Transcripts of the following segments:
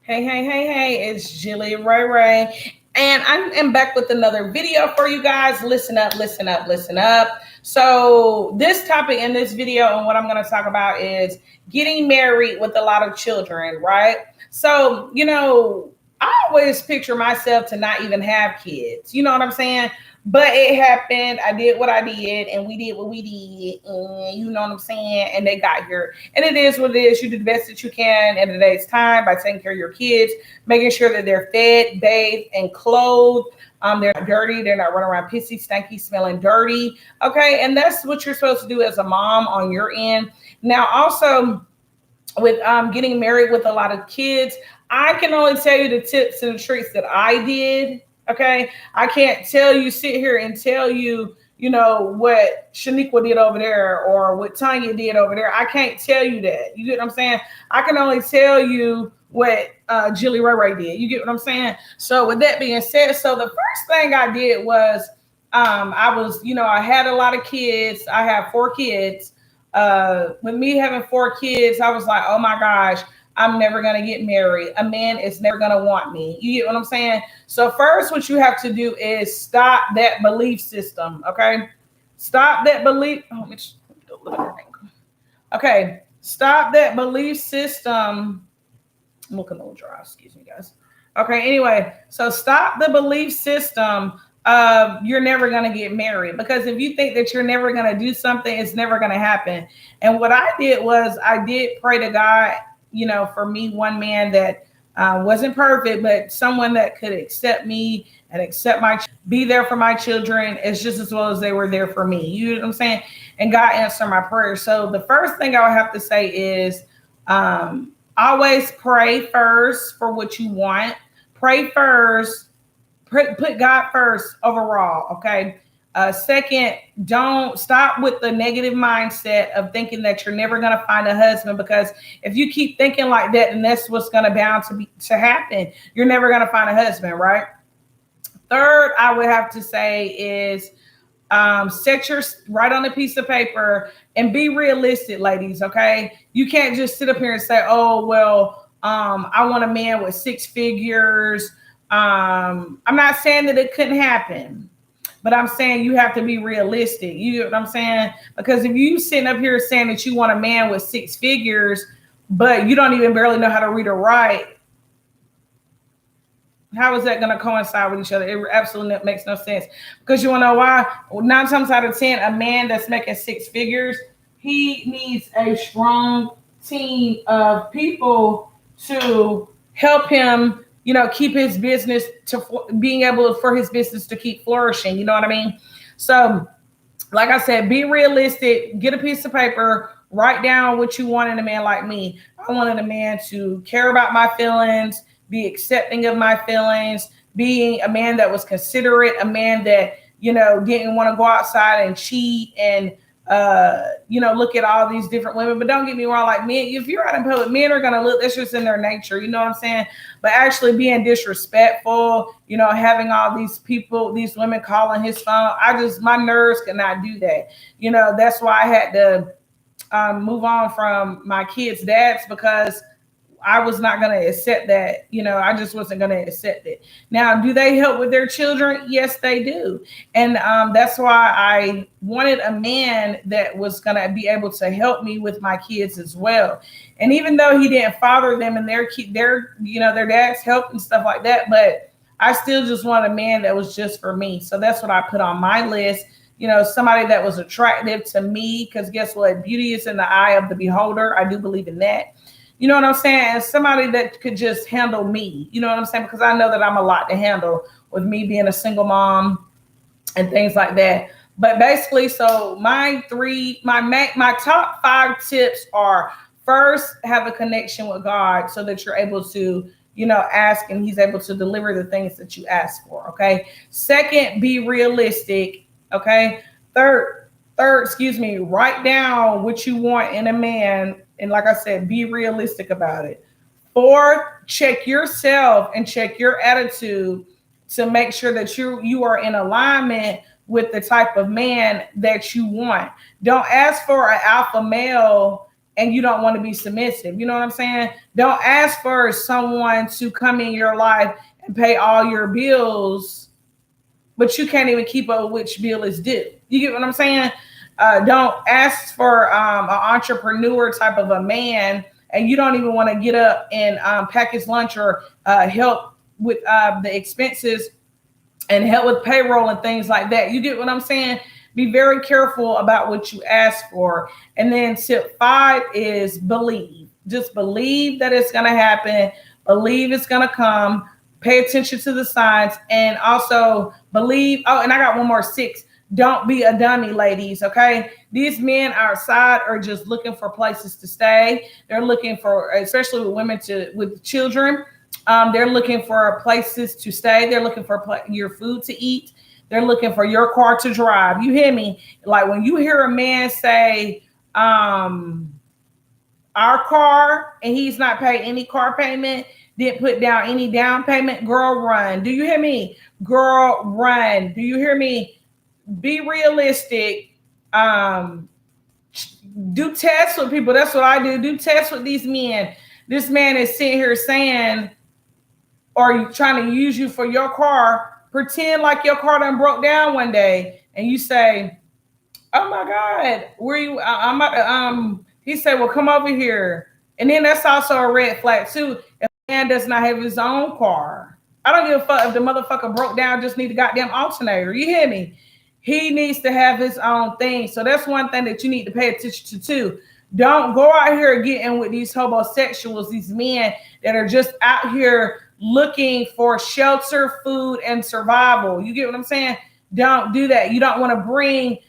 Hey, it's Jilly Ray Ray. And I am back with another video for you guys. Listen up, listen up, listen up. So, this topic in this video and what I'm going to talk about is getting married with a lot of children, right? So, I always picture myself to not even have kids. You know what I'm saying? But it happened. I did what I did, and we did what we did. And you know what I'm saying? And they got here. And it is what it is. You do the best that you can in today's time by taking care of your kids, making sure that they're fed, bathed, and clothed. They're not dirty. They're not running around pissy, stanky, smelling dirty. Okay. And that's what you're supposed to do as a mom on your end. Now, also, with getting married with a lot of kids, I can only tell you the tips and the tricks that I did. Okay, I can't sit here and tell you, what Shaniqua did over there or what Tanya did over there. I can't tell you that. You get what I'm saying? I can only tell you what Jilly Ray Ray did. You get what I'm saying? So with that being said, so the first thing I did was I had a lot of kids. I have 4 kids. With me having 4 kids, I was like, oh my gosh, I'm never going to get married. A man is never going to want me. You get what I'm saying? So first, what you have to do is stop that belief system. Okay. Stop that belief. Oh, let me look at that angle. Okay. Stop that belief system. I'm looking a little dry. Excuse me, guys. Okay. Anyway, so stop the belief system of you're never going to get married, because if you think that you're never going to do something, it's never going to happen. And what I did was I did pray to God, for me, one man that wasn't perfect, but someone that could accept me and be there for my children as just as well as they were there for me. You know what I'm saying? And God answered my prayer. So the first thing I would have to say is always pray first for what you want. Pray first. Put God first overall, okay? Second, don't stop with the negative mindset of thinking that you're never going to find a husband, because if you keep thinking like that, then that's what's going to bound to happen. You're never going to find a husband, right? Third, I would have to say is write on a piece of paper and be realistic, ladies, okay? You can't just sit up here and say, oh, well, I want a man with 6 figures. I'm not saying that it couldn't happen, but I'm saying you have to be realistic. You know what I'm saying? Because if you sitting up here saying that you want a man with 6 figures, but you don't even barely know how to read or write, how is that going to coincide with each other? It absolutely makes no sense. Because you want to know why? 9 times out of 10, a man that's making 6 figures, he needs a strong team of people to help him, keep his business for his business to keep flourishing. You know what I mean? So, like I said, be realistic, get a piece of paper, write down what you want in a man like me. I wanted a man to care about my feelings, be accepting of my feelings, being a man that was considerate, a man that, didn't want to go outside and cheat and, look at all these different women. But don't get me wrong, like men, if you're out in public, men are going to look, that's just in their nature. You know what I'm saying? But actually being disrespectful, having all these people, these women calling his phone, my nerves could not do that. That's why I had to move on from my kids' dads, because I was not going to accept that. I just wasn't going to accept it. Now, do they help with their children? Yes, they do. And that's why I wanted a man that was going to be able to help me with my kids as well. And even though he didn't father them and their dad's help and stuff like that, but I still just wanted a man that was just for me. So that's what I put on my list. Somebody that was attractive to me, because guess what? Beauty is in the eye of the beholder. I do believe in that. You know what I'm saying? And somebody that could just handle me. You know what I'm saying? Because I know that I'm a lot to handle with me being a single mom and things like that. But basically, so my top 5 tips are: first, have a connection with God so that you're able to, ask and he's able to deliver the things that you ask for. Okay. Second, be realistic. Okay. Third, write down what you want in a man. And like I said, be realistic about it. Fourth, check yourself and check your attitude to make sure that you are in alignment with the type of man that you want. Don't ask for an alpha male and you don't want to be submissive. You know what I'm saying? Don't ask for someone to come in your life and pay all your bills, but you can't even keep up with which bill is due. You get what I'm saying? Don't ask for an entrepreneur type of a man, and you don't even want to get up and pack his lunch or help with the expenses and help with payroll and things like that. You get what I'm saying? Be very careful about what you ask for. And then tip 5 is believe. Just believe that it's going to happen. Believe it's going to come. Pay attention to the signs, and also believe. Oh, and I got one more, 6. Don't be a dummy, ladies. Okay. These men outside are just looking for places to stay. They're looking for, especially with women with children, they're looking for places to stay. They're looking for your food to eat. They're looking for your car to drive. You hear me? Like when you hear a man say, our car, and he's not paying any car payment, didn't put down any down payment, girl, run. Do you hear me? Girl, run. Do you hear me? Be realistic. Do tests with people. That's what I do. Do tests with these men. This man is sitting here saying, or trying to use you for your car. Pretend like your car done broke down one day, and you say, "Oh my God, where you?" I'm at. He said, "Well, come over here." And then that's also a red flag too. If a man does not have his own car, I don't give a fuck if the motherfucker broke down. Just need a goddamn alternator. You hear me? He needs to have his own thing. So that's one thing that you need to pay attention to too. Don't go out here getting with these homosexuals, these men that are just out here looking for shelter, food, and survival. You get what I'm saying? Don't do that. You don't want to bring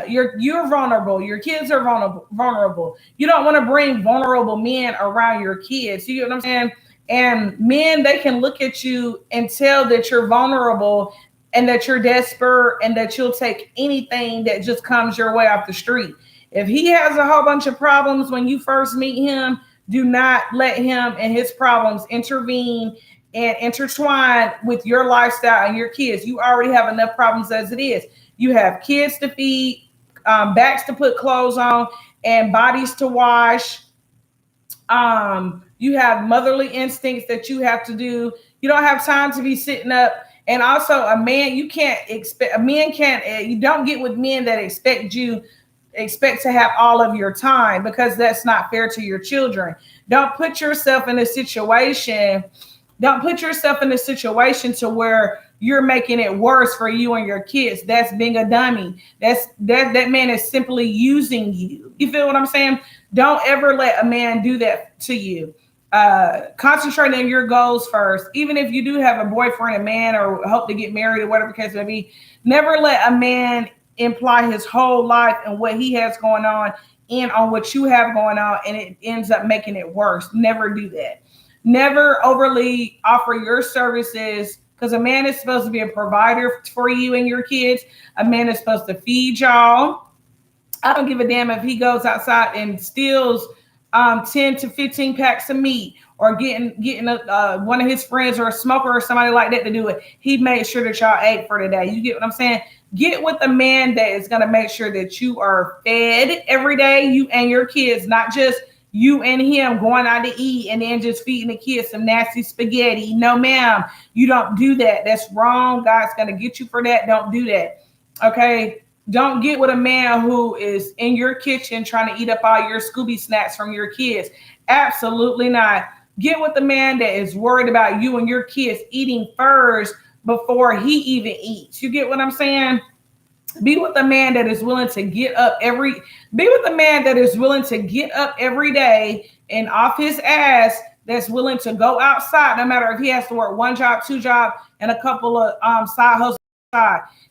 you're vulnerable. Your kids are vulnerable. You don't want to bring vulnerable men around your kids. You get what I'm saying? And men, they can look at you and tell that you're vulnerable and that you're desperate and that you'll take anything that just comes your way off the street. If he has a whole bunch of problems when you first meet him, do not let him and his problems intervene and intertwine with your lifestyle and your kids. You already have enough problems as it is. You have kids to feed, backs to put clothes on, and bodies to wash. You have motherly instincts that you have to do. You don't have time to be sitting up. And also a man, you don't get with men that expect to have all of your time, because that's not fair to your children. Don't put yourself in a situation to where you're making it worse for you and your kids. That's being a dummy. That man is simply using you. You feel what I'm saying? Don't ever let a man do that to you. Concentrate on your goals first. Even if you do have a boyfriend, a man, or hope to get married or whatever the case may be, never let a man imply his whole life and what he has going on in on what you have going on, and it ends up making it worse. Never do that. Never overly offer your services, because a man is supposed to be a provider for you and your kids. A man is supposed to feed y'all. I don't give a damn if he goes outside and steals 10 to 15 packs of meat, or getting one of his friends or a smoker or somebody like that to do it. He made sure that y'all ate for the day. You get what I'm saying? Get with a man that is going to make sure that you are fed every day, you and your kids, not just you and him going out to eat and then just feeding the kids some nasty spaghetti. No, ma'am, you don't do that. That's wrong. God's going to get you for that. Don't do that. Okay. Don't get with a man who is in your kitchen trying to eat up all your Scooby snacks from your kids. Absolutely not. Get with the man that is worried about you and your kids eating first before he even eats. You get what I'm saying? Be with a man that is willing to get up every day and off his ass, that's willing to go outside, no matter if he has to work one job, two jobs, and a couple of side hustles.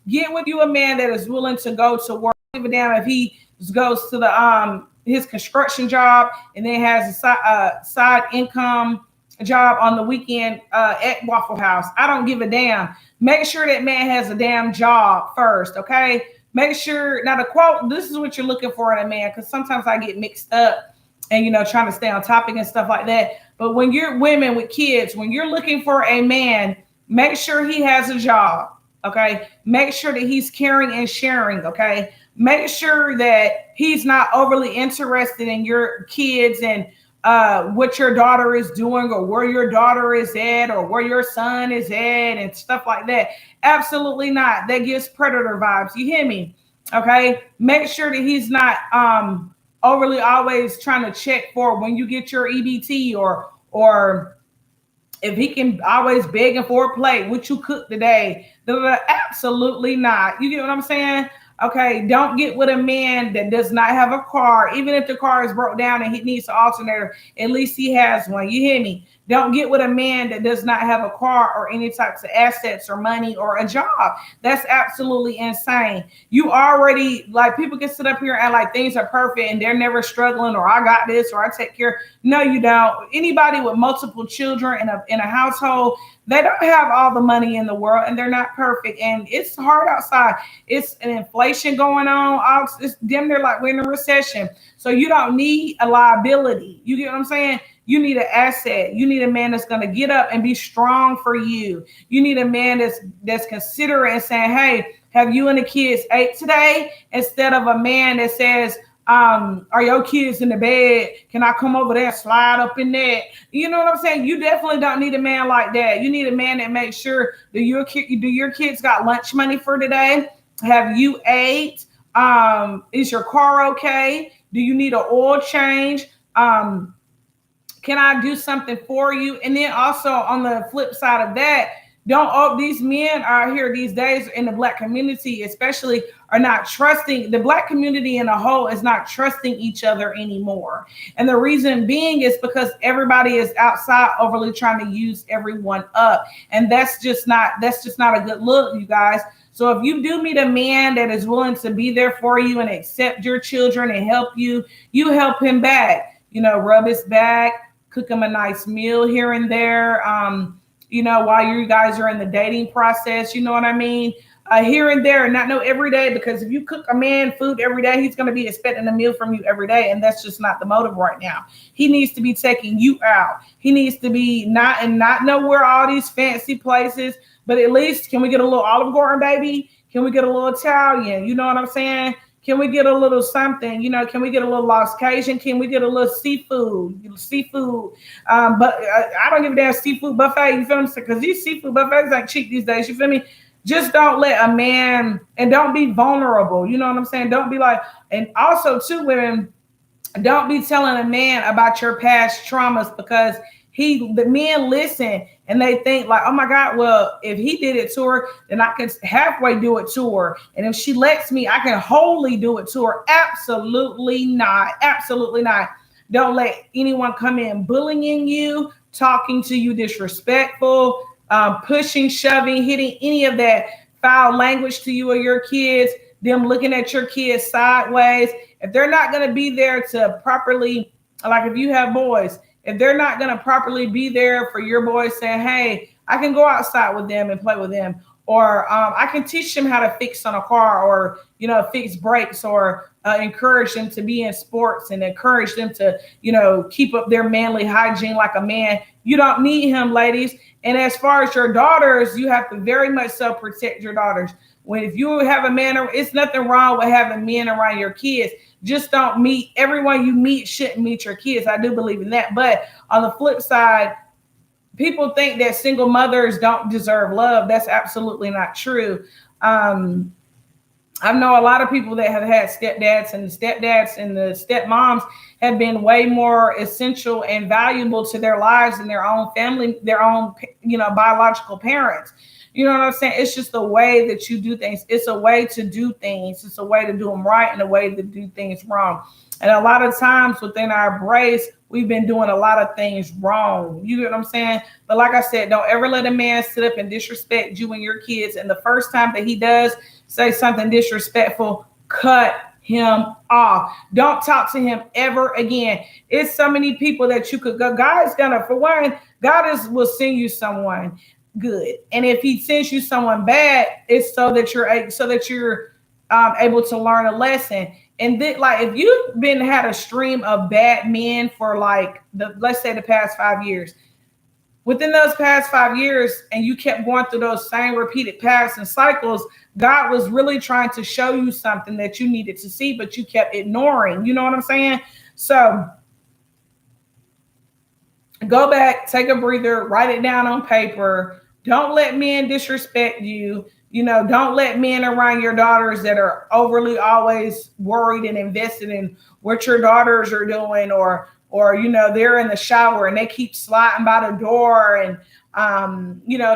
Get with you a man that is willing to go to work. Give a damn if he goes to the his construction job and then has a side income job on the weekend at Waffle House. I don't give a damn. Make sure that man has a damn job first, okay? Make sure. Now the quote, this is what you're looking for in a man, because sometimes I get mixed up and, trying to stay on topic and stuff like that. But when you're women with kids, when you're looking for a man, make sure he has a job, okay? Make sure that he's caring and sharing, okay? Make sure that he's not overly interested in your kids and what your daughter is doing or where your daughter is at or where your son is at and stuff like that. Absolutely not. That gives predator vibes. You hear me? Okay. Make sure that he's not overly always trying to check for when you get your EBT or if he can always begging for a plate, what you cook today. Absolutely not. You get what I'm saying? Okay, don't get with a man that does not have a car. Even if the car is broke down and he needs an alternator, at least he has one. You hear me? Don't get with a man that does not have a car or any types of assets or money or a job. That's absolutely insane. You already, like, people can sit up here and like things are perfect and they're never struggling, or I got this, or I take care. No, you don't. Anybody with multiple children in a household, they don't have all the money in the world and they're not perfect. And it's hard outside. It's an inflation going on. It's damn near like we're in a recession. So you don't need a liability. You get what I'm saying? You need an asset. You need a man that's going to get up and be strong for you. You need a man that's considerate and saying, hey, have you and the kids ate today? Instead of a man that says, are your kids in the bed? Can I come over there and slide up in there? You know what I'm saying? You definitely don't need a man like that. You need a man that makes sure that your kids got lunch money for today? Have you ate? Is your car okay? Do you need an oil change? Can I do something for you? And then also on the flip side of that, these men are here these days in the Black community, especially, are not trusting. The Black community in a whole is not trusting each other anymore. And the reason being is because everybody is outside overly trying to use everyone up. And that's just not a good look, you guys. So if you do meet a man that is willing to be there for you and accept your children and help you, you help him back. Rub his back, cook him a nice meal here and there. While you guys are in the dating process, you know what I mean? Here and there, not no every day, because if you cook a man food every day, he's going to be expecting a meal from you every day. And that's just not the motive right now. He needs to be taking you out. He needs to be not know where all these fancy places, but at least, can we get a little Olive Garden, baby? Can we get a little Italian? You know what I'm saying? Can we get a little something? Can we get a little Lost Cajun? Can we get a little seafood? But I don't give a damn seafood buffet. You feel me? Because these seafood buffets ain't cheap these days. You feel me? Just don't let a man, and don't be vulnerable. You know what I'm saying? Don't be like, and also too, women, don't be telling a man about your past traumas, because the men listen and they think like, oh my God, well, if he did it to her, then I can halfway do it to her. And if she lets me, I can wholly do it to her. Absolutely not. Absolutely not. Don't let anyone come in bullying you, talking to you disrespectful, pushing, shoving, hitting any of that foul language to you or your kids, them looking at your kids sideways. If they're not going to be there to properly, like if you have boys, if they're not going to properly be there for your boys, saying, hey, I can go outside with them and play with them, or I can teach them how to fix on a car, or, fix brakes, or encourage them to be in sports and encourage them to, keep up their manly hygiene like a man. You don't need him, ladies. And as far as your daughters, you have to very much so protect your daughters. If you have a man, it's nothing wrong with having men around your kids. Just don't meet everyone you meet shouldn't meet your kids. I do believe in that. But on the flip side, people think that single mothers don't deserve love. That's absolutely not true. I know a lot of people that have had stepdads, and the stepdads and the stepmoms have been way more essential and valuable to their lives and their own family, their own, biological parents. You know what I'm saying? It's just the way that you do things. It's a way to do things. It's a way to do them right and a way to do things wrong. And a lot of times within our brace, we've been doing a lot of things wrong. You know what I'm saying? But like I said, don't ever let a man sit up and disrespect you and your kids. And the first time that he does say something disrespectful, cut him off. Don't talk to him ever again. It's so many people that you could go. God's gonna, for one, will send you someone good. And if he sends you someone bad, it's so that you're able to learn a lesson. And then, like, if you've had a stream of bad men for let's say the past 5 years, within those past 5 years, and you kept going through those same repeated paths and cycles, God was really trying to show you something that you needed to see, but you kept ignoring. You know what I'm saying? So go back, take a breather, write it down on paper. Don't let men disrespect you. Don't let men around your daughters that are overly always worried and invested in what your daughters are doing, or they're in the shower and they keep sliding by the door and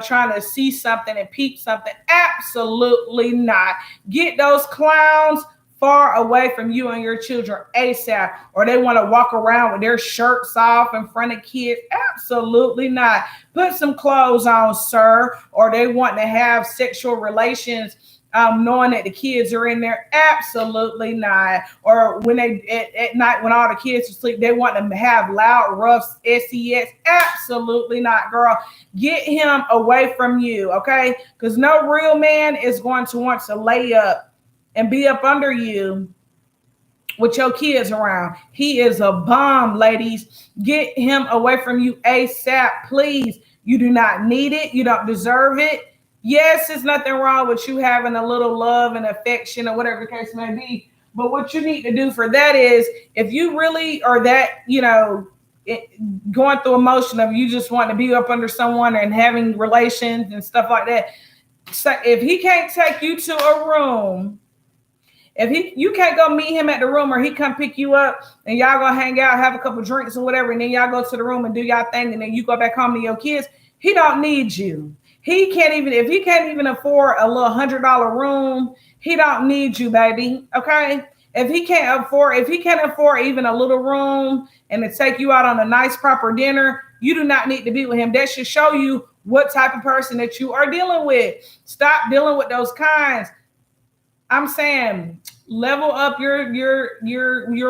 trying to see something and peep something. Absolutely not. Get those clowns far away from you and your children ASAP, or they want to walk around with their shirts off in front of kids. Absolutely not. Put some clothes on, sir. Or they want to have sexual relations knowing that the kids are in there. Absolutely not. Or when they at night when all the kids are asleep, they want them to have loud, rough sex. Absolutely not, girl. Get him away from you, okay? Because no real man is going to want to lay up and be up under you with your kids around. He is a bomb, ladies. Get him away from you ASAP, please. You do not need it. You don't deserve it. Yes, there's nothing wrong with you having a little love and affection or whatever the case may be. But what you need to do for that is, if you really are that, going through emotion of you just want to be up under someone and having relations and stuff like that. So if he can't take you to a room, you can't go meet him at the room, or he come pick you up and y'all go hang out, have a couple drinks or whatever, and then y'all go to the room and do y'all thing, and then you go back home to your kids, he don't need you. If he can't even afford a little $100 room, he don't need you, baby. Okay. If he can't afford even a little room and to take you out on a nice proper dinner, you do not need to be with him. That should show you what type of person that you are dealing with. Stop dealing with those kinds. I'm saying level up your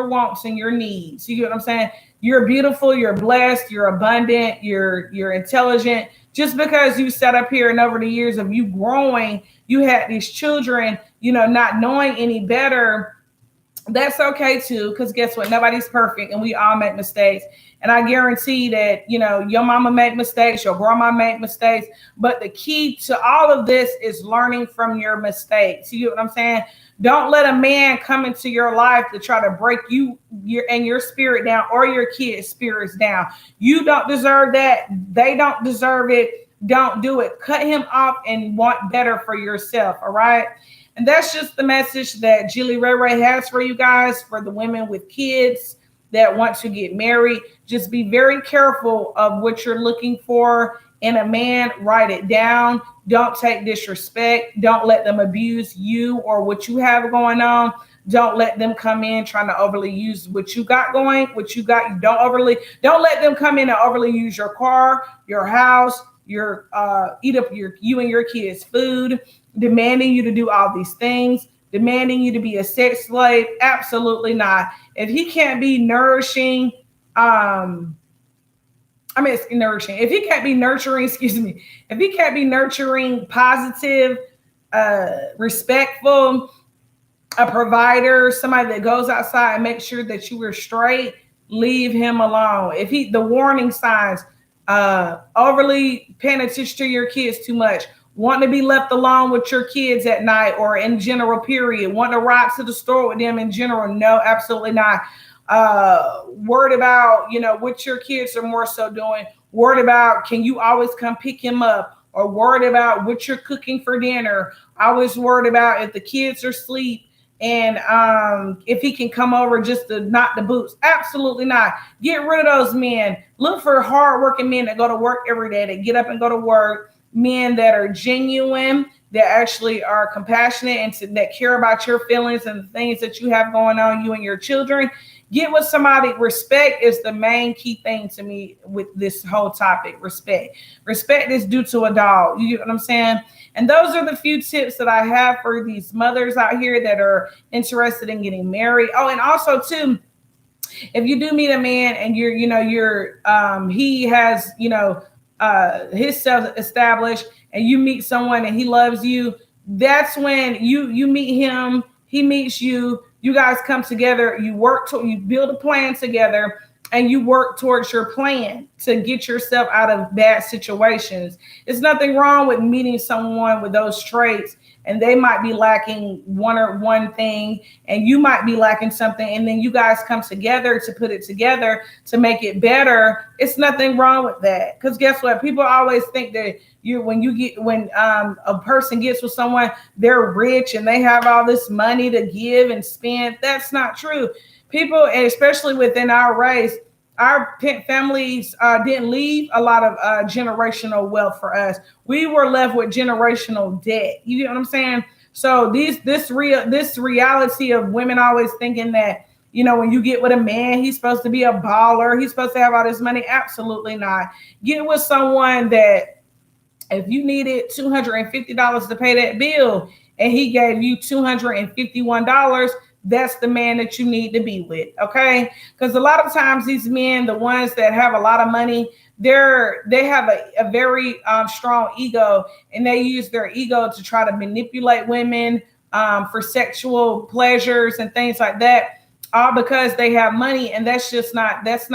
wants and your needs. You get what I'm saying? You're beautiful, you're blessed, you're abundant, you're intelligent. Just because you sat up here and over the years of you growing, you had these children, not knowing any better. That's okay too, because guess what? Nobody's perfect and we all make mistakes. And I guarantee that, your mama make mistakes, your grandma make mistakes. But the key to all of this is learning from your mistakes. You get what I'm saying? Don't let a man come into your life to try to break your spirit down, or your kids' spirits down. You don't deserve that. They don't deserve it. Don't do it. Cut him off and want better for yourself. All right. And that's just the message that Jilly Ray Ray has for you guys, for the women with kids that want to get married. Just be very careful of what you're looking for in a man. Write it down. Don't take disrespect. Don't let them abuse you or what you have going on. Don't let them come in trying to overly use what you got going, what you got. Don't let them come in and overly use your car, your house, eat up you and your kids' food, demanding you to do all these things, demanding you to be a sex slave. Absolutely not. If he can't be nourishing, if he can't be nurturing, if he can't be nurturing, positive, respectful, a provider, somebody that goes outside and makes sure that you are straight, leave him alone. If the warning signs, overly paying attention to your kids too much, wanting to be left alone with your kids at night or in general period, wanting to ride to the store with them in general, no, absolutely not. Worried about, what your kids are more so doing, worried about, can you always come pick him up, or worried about what you're cooking for dinner, always worried about if the kids are asleep and if he can come over just to knock the boots. Absolutely not. Get rid of those men. Look for hardworking men that go to work every day, that get up and go to work, men that are genuine, that actually are compassionate and that care about your feelings and the things that you have going on, you and your children. Get with somebody. Respect is the main key thing to me with this whole topic. Respect is due to a dog. You get what I'm saying? And those are the few tips that I have for these mothers out here that are interested in getting married. Oh, and also too, if you do meet a man and he has, his self established, and you meet someone and he loves you, that's when you meet him, he meets you, you guys come together, you build a plan together, and you work towards your plan to get yourself out of bad situations. There's nothing wrong with meeting someone with those traits, and they might be lacking one thing and you might be lacking something, and then you guys come together to put it together to make it better. It's nothing wrong with that, because guess what, people always think that when a person gets with someone, they're rich and they have all this money to give and spend. That's not true. People, especially within our race, our families didn't leave a lot of generational wealth for us. We were left with generational debt. You get what I'm saying? So this reality of women always thinking that, when you get with a man, he's supposed to be a baller, he's supposed to have all this money. Absolutely not. Get with someone that if you needed $250 to pay that bill and he gave you $251, that's the man that you need to be with. Okay, because a lot of times these men, the ones that have a lot of money, they have a very strong ego, and they use their ego to try to manipulate women for sexual pleasures and things like that, all because they have money. And it's not balanced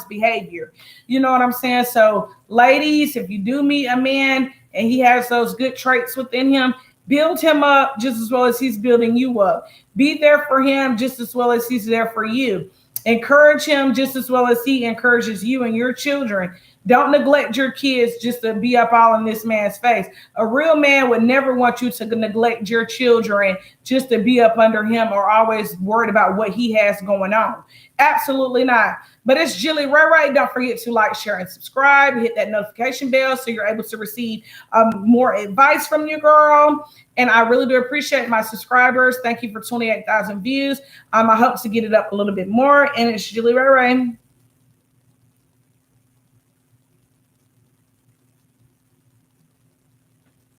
behavior. You know what I'm saying? So ladies, if you do meet a man and he has those good traits within him, build him up just as well as he's building you up. Be there for him just as well as he's there for you. Encourage him just as well as he encourages you and your children. Don't neglect your kids just to be up all in this man's face. A real man would never want you to neglect your children just to be up under him or always worried about what he has going on. Absolutely not. But it's Jilly Ray Ray. Don't forget to like, share, and subscribe. Hit that notification bell so you're able to receive more advice from your girl. And I really do appreciate my subscribers. Thank you for 28,000 views. I hope to get it up a little bit more. And it's Jilly Ray Ray.